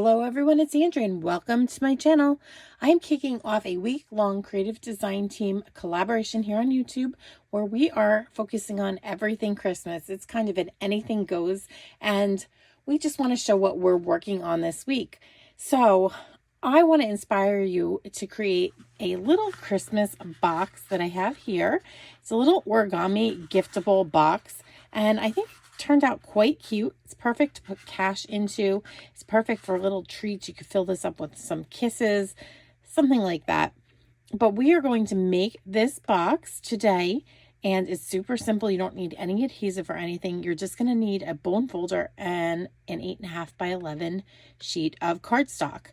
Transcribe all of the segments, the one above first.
Hello everyone, it's Andrea and welcome to my channel. I am kicking off a week-long creative design team collaboration here on YouTube where we are focusing on everything Christmas. It's kind of an anything goes and we just want to show what we're working on this week. So I want to inspire you to create a little Christmas box that I have here. It's a little origami giftable box and I think turned out quite cute. It's perfect to put cash into. It's perfect for little treats. You could fill this up with some kisses, something like that. But we are going to make this box today and it's super simple. You don't need any adhesive or anything. You're just going to need a bone folder and an 8.5 by 11 sheet of cardstock.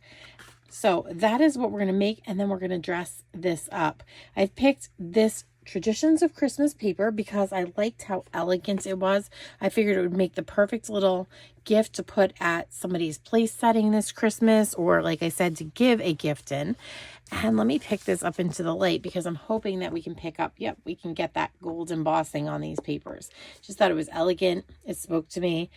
So that is what we're going to make, and then we're going to dress this up. I've picked this Traditions of Christmas paper because I liked how elegant it was. I figured it would make the perfect little gift to put at somebody's place setting this Christmas, or like I said, to give a gift in. And let me pick this up into the light because I'm hoping that we can pick up, yep, we can get that gold embossing on these papers. Just thought it was elegant. It spoke to me.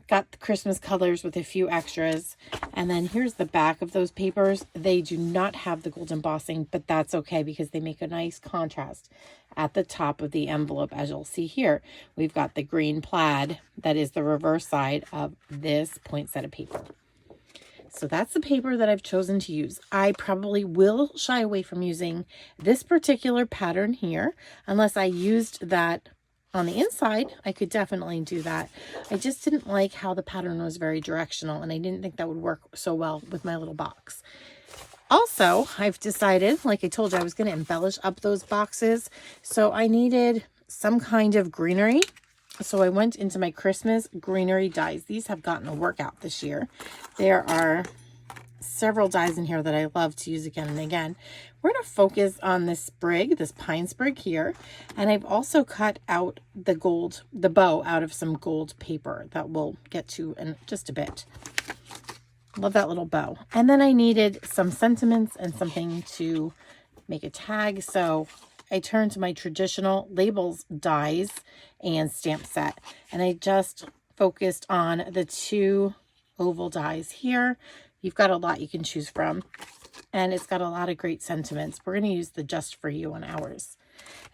Got the Christmas colors with a few extras. And then here's the back of those papers. They do not have the gold embossing, but that's okay because they make a nice contrast at the top of the envelope. As you'll see here, we've got the green plaid that is the reverse side of this poinsettia paper. So that's the paper that I've chosen to use. I probably will shy away from using this particular pattern here unless I used that on the inside. I could definitely do that. I just didn't like how the pattern was very directional and I didn't think that would work so well with my little box. Also, I've decided, like I told you, I was going to embellish up those boxes. So I needed some kind of greenery. So I went into my Christmas greenery dies. These have gotten a workout this year. There are several dies in here that I love to use again and again. We're going to focus on this sprig, this pine sprig here. And I've also cut out the bow out of some gold paper that we'll get to in just a bit. Love that little bow. And then I needed some sentiments and something to make a tag. So I turned to my traditional labels dies and stamp set. And I just focused on the two oval dies here. You've got a lot you can choose from. And it's got a lot of great sentiments. We're going to use the Just For You on ours.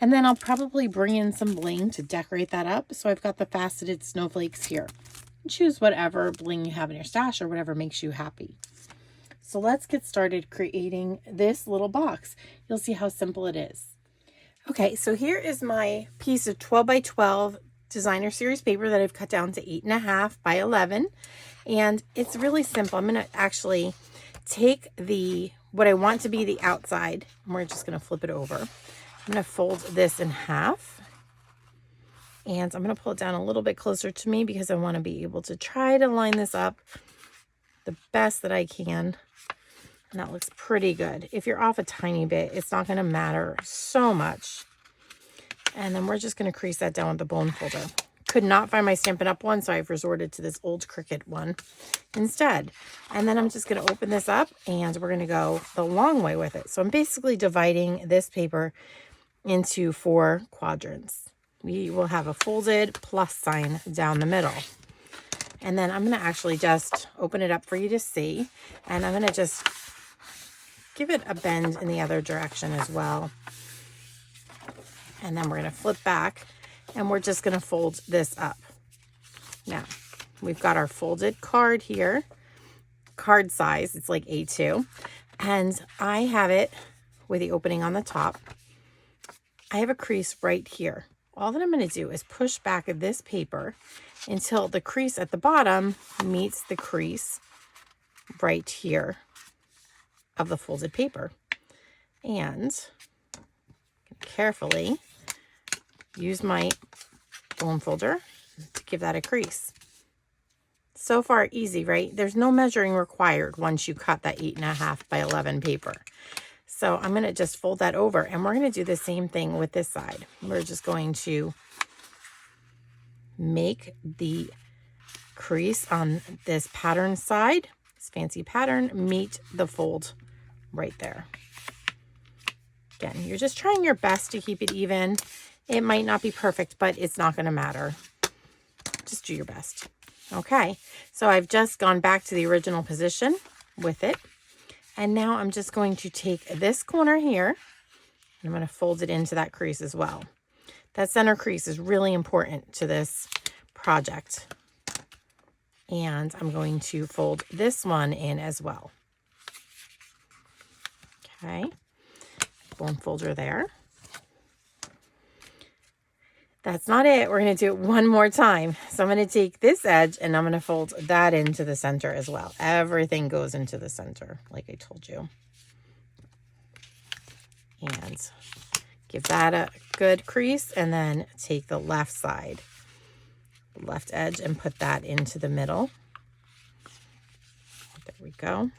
And then I'll probably bring in some bling to decorate that up. So I've got the faceted snowflakes here. Choose whatever bling you have in your stash or whatever makes you happy. So let's get started creating this little box. You'll see how simple it is. Okay, so here is my piece of 12 by 12 designer series paper that I've cut down to 8.5 by 11. And it's really simple. I'm going to actually take what I want to be the outside, and we're just going to flip it over. I'm going to fold this in half. And I'm going to pull it down a little bit closer to me because I want to be able to try to line this up the best that I can. And that looks pretty good. If you're off a tiny bit, it's not going to matter so much. And then we're just going to crease that down with the bone folder. Could not find my Stampin' Up one, so I've resorted to this old Cricut one instead. And then I'm just going to open this up and we're going to go the long way with it. So I'm basically dividing this paper into 4 quadrants. We will have a folded plus sign down the middle. And then I'm going to actually just open it up for you to see. And I'm going to just give it a bend in the other direction as well. And then we're going to flip back and we're just going to fold this up. Now, we've got our folded card here, card size. It's like A2. And I have it with the opening on the top. I have a crease right here. All that I'm going to do is push back this paper until the crease at the bottom meets the crease right here of the folded paper. And carefully use my bone folder to give that a crease. So far easy, right? There's no measuring required once you cut that 8.5 by 11 paper. So I'm going to just fold that over and we're going to do the same thing with this side. We're just going to make the crease on this pattern side, this fancy pattern, meet the fold right there. Again, you're just trying your best to keep it even. It might not be perfect, but it's not going to matter. Just do your best. Okay, so I've just gone back to the original position with it. And now I'm just going to take this corner here, and I'm going to fold it into that crease as well. That center crease is really important to this project. And I'm going to fold this one in as well. Okay, bone folder there. That's not it. We're going to do it one more time. So I'm going to take this edge and I'm going to fold that into the center as well. Everything goes into the center, like I told you. And give that a good crease, and then take the left side, left edge, and put that into the middle. There we go.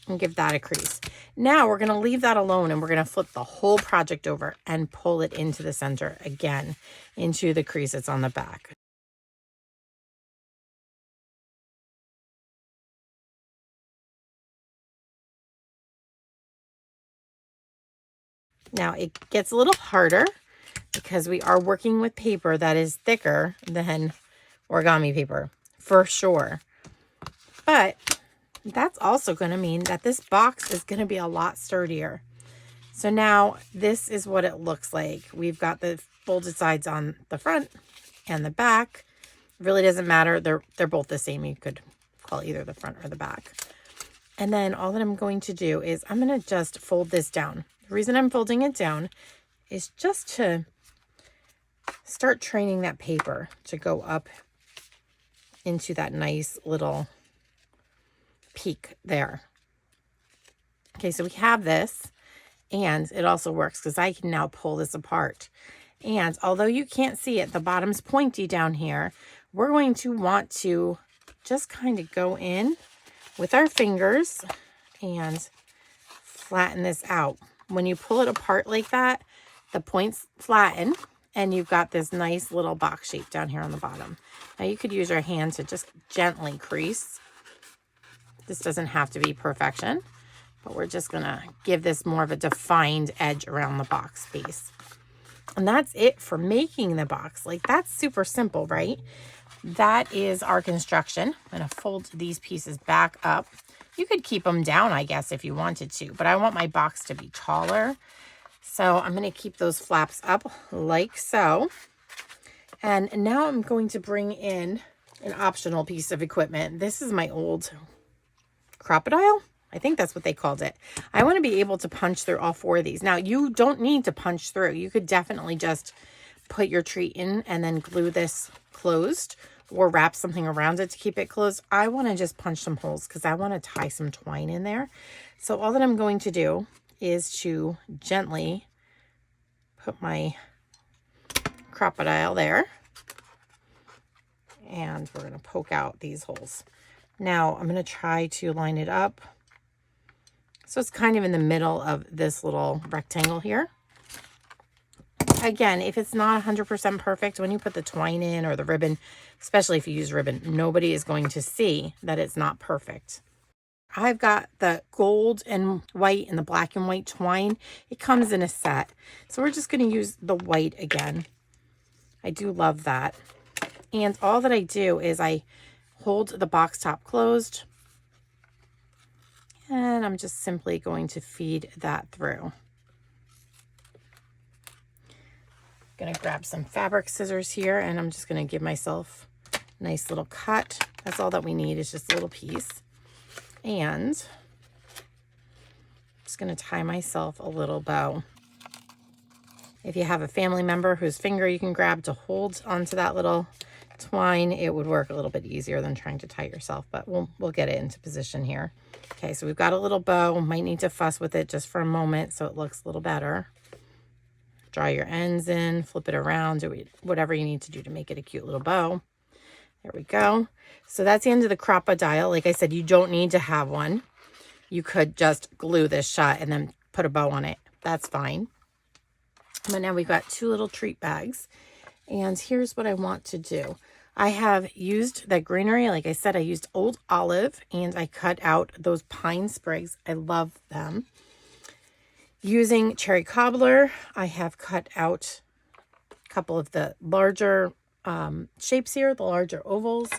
And give that a crease. Now we're going to leave that alone, and we're going to flip the whole project over and pull it into the center again, into the crease that's on the back. Now it gets a little harder because we are working with paper that is thicker than origami paper, for sure. But that's also going to mean that this box is going to be a lot sturdier. So now this is what it looks like. We've got the folded sides on the front and the back. It really doesn't matter. They're both the same. You could call either the front or the back. And then all that I'm going to do is I'm going to just fold this down. The reason I'm folding it down is just to start training that paper to go up into that nice little peak there. Okay, so we have this, and it also works because I can now pull this apart. And although you can't see it, the bottom's pointy down here, we're going to want to just kind of go in with our fingers and flatten this out. When you pull it apart like that, the points flatten, and you've got this nice little box shape down here on the bottom. Now you could use your hand to just gently crease. This doesn't have to be perfection, but we're just gonna give this more of a defined edge around the box base. And that's it for making the box. Like, that's super simple, right? That is our construction. I'm gonna fold these pieces back up. You could keep them down, I guess, if you wanted to, but I want my box to be taller. So I'm going to keep those flaps up like so. And now I'm going to bring in an optional piece of equipment. This is my old crocodile. I think that's what they called it. I want to be able to punch through all four of these. Now, you don't need to punch through. You could definitely just put your treat in and then glue this closed, or wrap something around it to keep it closed. I want to just punch some holes because I want to tie some twine in there. So all that I'm going to do is to gently put my crocodile there. And we're going to poke out these holes. Now I'm going to try to line it up so it's kind of in the middle of this little rectangle here. Again, if it's not 100% perfect, when you put the twine in or the ribbon, especially if you use ribbon, nobody is going to see that it's not perfect. I've got the gold and white and the black and white twine. It comes in a set. So we're just going to use the white again. I do love that. And all that I do is I hold the box top closed, and I'm just simply going to feed that through. Gonna grab some fabric scissors here, and I'm just gonna give myself a nice little cut. That's all that we need, is just a little piece. And I'm just gonna tie myself a little bow. If you have a family member whose finger you can grab to hold onto that little twine, it would work a little bit easier than trying to tie it yourself, but we'll get it into position here. Okay, so we've got a little bow. Might need to fuss with it just for a moment so it looks a little better. Draw your ends in, flip it around, do whatever you need to do to make it a cute little bow. There we go. So that's the end of the crocodile. Like I said, you don't need to have one. You could just glue this shut and then put a bow on it. That's fine. But now we've got two little treat bags. And here's what I want to do. I have used that greenery. Like I said, I used old olive, and I cut out those pine sprigs. I love them. Using cherry cobbler, I have cut out a couple of the larger shapes here, the larger ovals.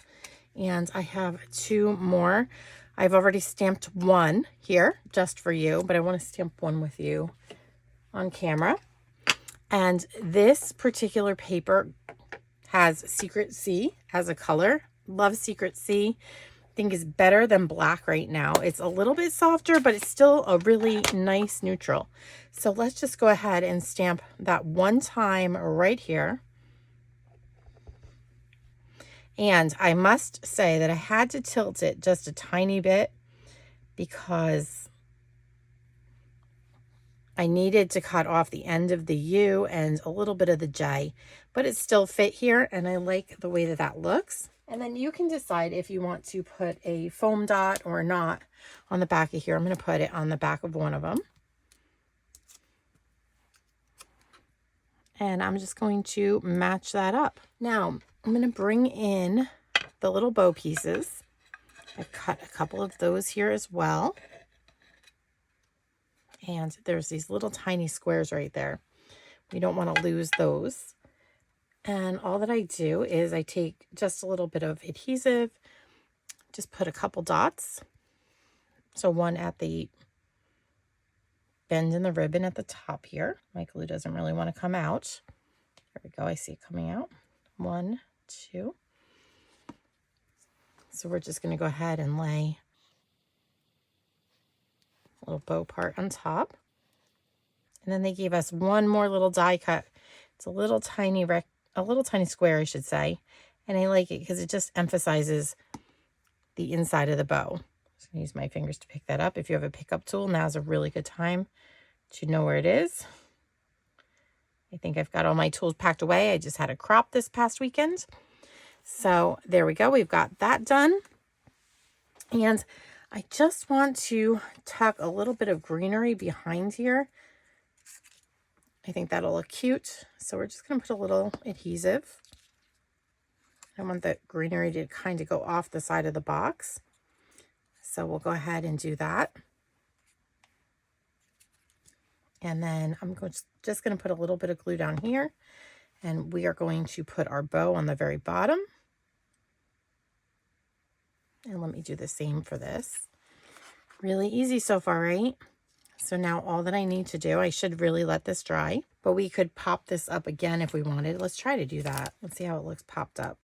And I have 2 more. I've already stamped one here just for you, but I want to stamp one with you on camera. And this particular paper has Secret Sea as a color. Love Secret Sea. I think is better than black right now. It's a little bit softer, but it's still a really nice neutral. So let's just go ahead and stamp that one time right here. And I must say that I had to tilt it just a tiny bit because I needed to cut off the end of the U and a little bit of the J, but it still fit here and I like the way that that looks. And then you can decide if you want to put a foam dot or not on the back of here. I'm going to put it on the back of one of them. And I'm just going to match that up. Now, I'm going to bring in the little bow pieces. I've cut a couple of those here as well. And there's these little tiny squares right there. We don't want to lose those. And all that I do is I take just a little bit of adhesive, just put a couple dots. So one at the bend in the ribbon at the top here. My glue doesn't really want to come out. There we go. I see it coming out. 1, 2. So we're just going to go ahead and lay a little bow part on top. And then they gave us one more little die cut. It's a little tiny square, I should say. And I like it because it just emphasizes the inside of the bow. I'm just going to use my fingers to pick that up. If you have a pickup tool, now's a really good time to know where it is. I think I've got all my tools packed away. I just had a crop this past weekend. So there we go. We've got that done. And I just want to tuck a little bit of greenery behind here. I think that'll look cute. So we're just going to put a little adhesive. I want the greenery to kind of go off the side of the box. So we'll go ahead and do that. And then I'm just going to put a little bit of glue down here. And we are going to put our bow on the very bottom. And let me do the same for this. Really easy so far, right? So now all that I need to do, I should really let this dry, but we could pop this up again if we wanted. Let's try to do that. Let's see how it looks popped up.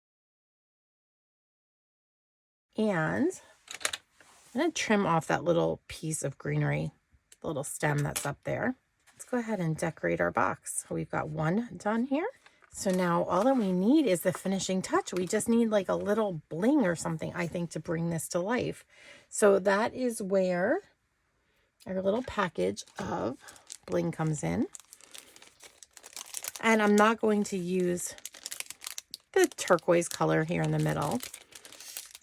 And I'm going to trim off that little piece of greenery, the little stem that's up there. Let's go ahead and decorate our box. So we've got one done here. So now all that we need is the finishing touch. We just need like a little bling or something, I think, to bring this to life. So that is where our little package of bling comes in. And I'm not going to use the turquoise color here in the middle.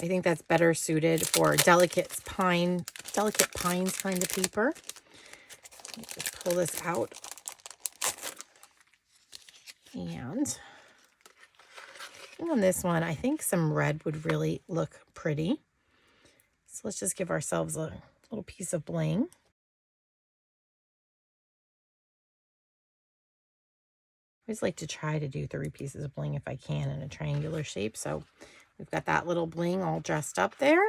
I think that's better suited for delicate pines kind of paper. Let me just pull this out. And on this one, I think some red would really look pretty. So let's just give ourselves a little piece of bling. I always like to try to do 3 pieces of bling if I can in a triangular shape. So we've got that little bling all dressed up there.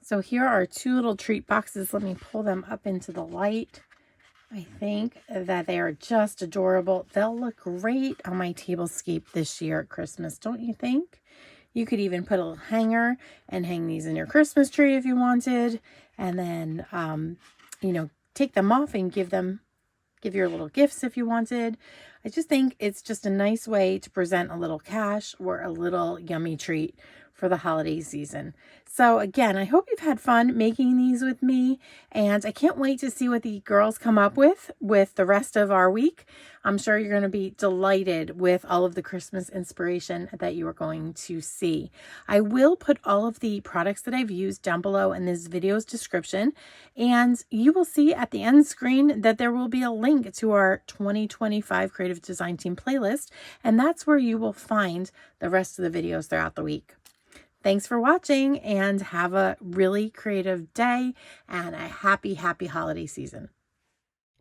So here are 2 little treat boxes. Let me pull them up into the light. I think that they are just adorable. They'll look great on my tablescape this year at Christmas, don't you think? You could even put a little hanger and hang these in your Christmas tree if you wanted. And then, you know, take them off and give your little gifts if you wanted. I just think it's just a nice way to present a little cash or a little yummy treat for the holiday season. So again, I hope you've had fun making these with me, and I can't wait to see what the girls come up with the rest of our week. I'm sure you're going to be delighted with all of the Christmas inspiration that you are going to see. I will put all of the products that I've used down below in this video's description, and you will see at the end screen that there will be a link to our 2025 Creative Design Team playlist, and that's where you will find the rest of the videos throughout the week. Thanks for watching, and have a really creative day and a happy, happy holiday season.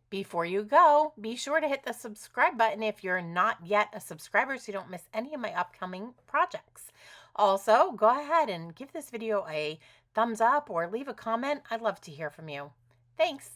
Before you go, be sure to hit the subscribe button if you're not yet a subscriber so you don't miss any of my upcoming projects. Also, go ahead and give this video a thumbs up or leave a comment. I'd love to hear from you. Thanks.